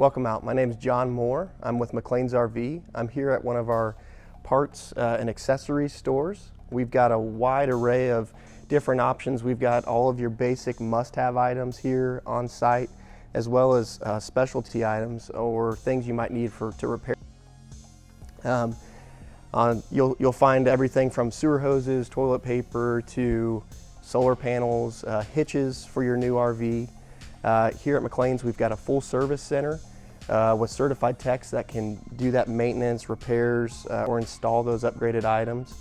Welcome out. My name is John Moore. I'm with McClain's RV. I'm here at one of our parts and accessories stores. We've got a wide array of different options. We've got all of your basic must-have items here on site, as well as specialty items or things you might need to repair. You'll find everything from sewer hoses, toilet paper, to solar panels, hitches for your new RV. Here at McClain's, we've got a full service center with certified techs that can do that maintenance, repairs, or install those upgraded items.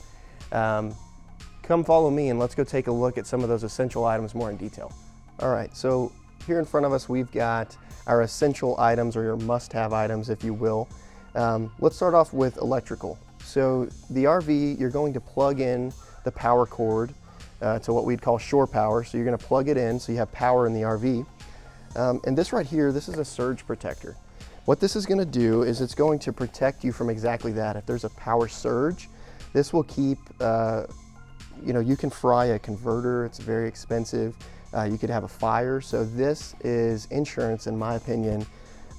Come follow me and let's go take a look at some of those essential items more in detail. All right, so here in front of us, we've got our essential items, or your must-have items, if you will. Let's start off with electrical. So the RV, you're going to plug in the power cord to what we'd call shore power. So you're going to plug it in so you have power in the RV. And this right here, this is a surge protector. What this is going to do is it's going to protect you from exactly that. If there's a power surge, this will keep, you can fry a converter. It's very expensive. You could have a fire. So this is insurance, in my opinion,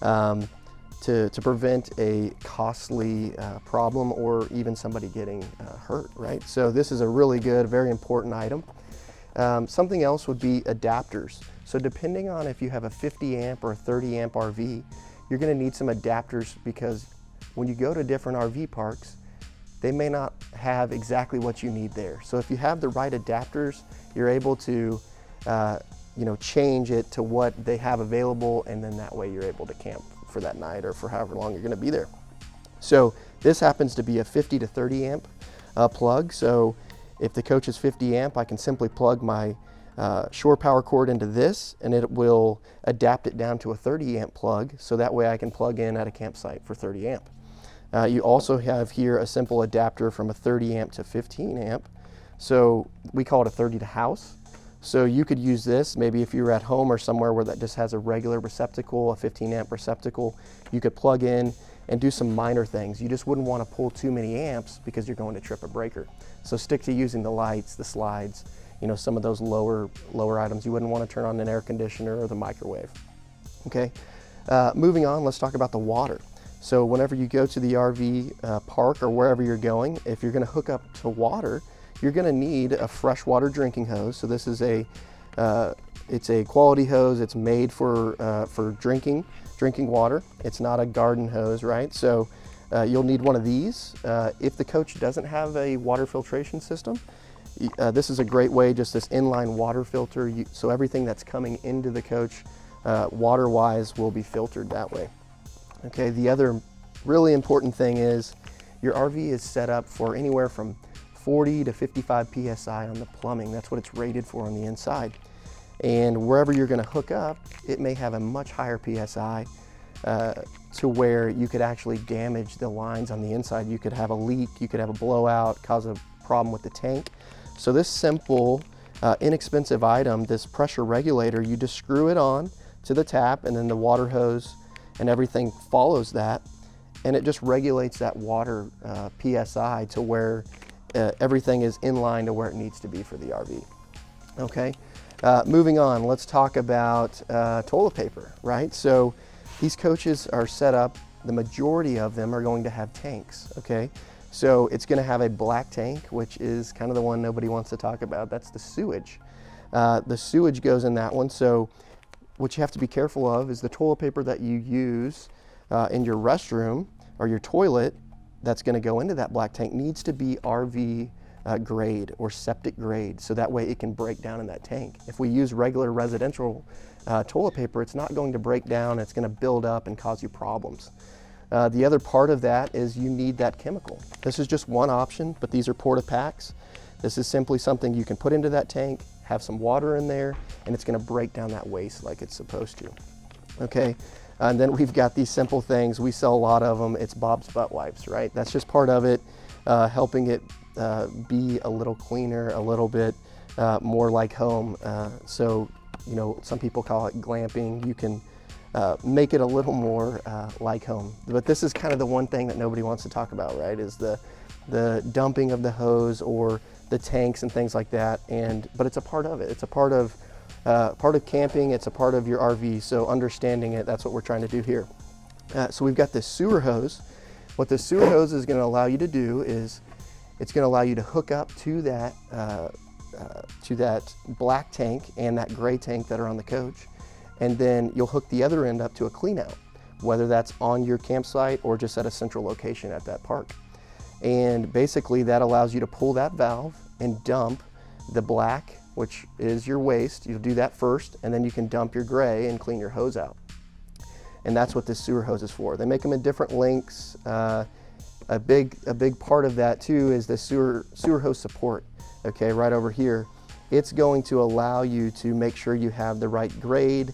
to prevent a costly problem or even somebody getting hurt, right? So this is a really good, very important item. Something else would be adapters. So depending on if you have a 50 amp or a 30 amp RV, you're gonna need some adapters, because when you go to different RV parks, they may not have exactly what you need there. So if you have the right adapters, you're able to change it to what they have available, and then that way you're able to camp for that night or for however long you're gonna be there. So this happens to be a 50 to 30 amp plug. So if the coach is 50 amp, I can simply plug my shore power cord into this, and it will adapt it down to a 30 amp plug, so that way I can plug in at a campsite for 30 amp. You also have here a simple adapter from a 30 amp to 15 amp. So we call it a 30 to house. So you could use this maybe if you're at home or somewhere where that just has a regular receptacle, a 15 amp receptacle. You could plug in and do some minor things. You just wouldn't want to pull too many amps because you're going to trip a breaker. So stick to using the lights, the slides, some of those lower items. You wouldn't want to turn on an air conditioner or the microwave. Okay, moving on, let's talk about the water. So whenever you go to the RV park or wherever you're going, if you're going to hook up to water, you're going to need a freshwater drinking hose. So this is it's a quality hose. It's made for drinking water. It's not a garden hose, right? So you'll need one of these. If the coach doesn't have a water filtration system, this is a great way, just this inline water filter. So everything that's coming into the coach water-wise will be filtered that way. Okay, the other really important thing is your RV is set up for anywhere from 40 to 55 PSI on the plumbing. That's what it's rated for on the inside. And wherever you're going to hook up, it may have a much higher PSI to where you could actually damage the lines on the inside. You could have a leak, you could have a blowout, cause a problem with the tank. So this simple, inexpensive item, this pressure regulator, you just screw it on to the tap, and then the water hose and everything follows that, and it just regulates that water PSI to where everything is in line to where it needs to be for the RV. Okay, moving on, let's talk about toilet paper, right? So these coaches are set up, the majority of them are going to have tanks, okay? So it's going to have a black tank, which is kind of the one nobody wants to talk about. That's the sewage. The sewage goes in that one. So what you have to be careful of is the toilet paper that you use in your restroom or your toilet that's going to go into that black tank needs to be RV grade or septic grade, so that way it can break down in that tank. If we use regular residential toilet paper, it's not going to break down. It's going to build up and cause you problems. The other part of that is you need that chemical. This is just one option, but these are porta packs. This is simply something you can put into that tank, have some water in there, and it's going to break down that waste like it's supposed to. Okay, and then we've got these simple things. We sell a lot of them. It's Bob's butt wipes, right? That's just part of it, helping it be a little cleaner, a little bit more like home. So, some people call it glamping. You can make it a little more like home. But this is kind of the one thing that nobody wants to talk about, right? Is the dumping of the hose or the tanks and things like that. But it's a part of it. It's a part of camping. It's a part of your RV. So understanding it, that's what we're trying to do here. So we've got this sewer hose. What the sewer hose is going to allow you to do is it's going to allow you to hook up to that black tank and that gray tank that are on the coach, and then you'll hook the other end up to a clean out, whether that's on your campsite or just at a central location at that park. And basically that allows you to pull that valve and dump the black, which is your waste. You'll do that first, and then you can dump your gray and clean your hose out. And that's what this sewer hose is for. They make them in different lengths. A big part of that too is the sewer hose support. Okay, right over here. It's going to allow you to make sure you have the right grade,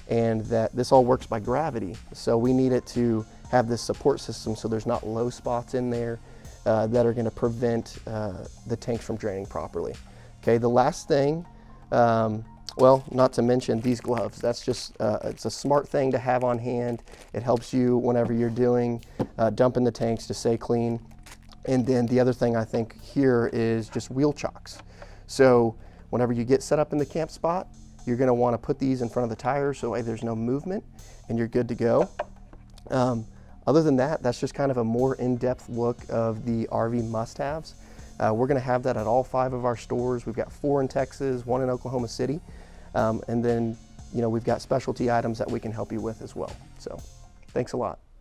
and that this all works by gravity. So we need it to have this support system so there's not low spots in there that are going to prevent the tanks from draining properly. Okay, the last thing, well, not to mention these gloves. That's just, it's a smart thing to have on hand. It helps you whenever you're doing dumping the tanks to stay clean. And then the other thing I think here is just wheel chocks. So whenever you get set up in the camp spot, you're going to want to put these in front of the tires so there's no movement and you're good to go. Other than that, that's just kind of a more in-depth look of the RV must-haves. We're going to have that at all 5 of our stores. We've got 4 in Texas, 1 in Oklahoma City, and then we've got specialty items that we can help you with as well. So thanks a lot.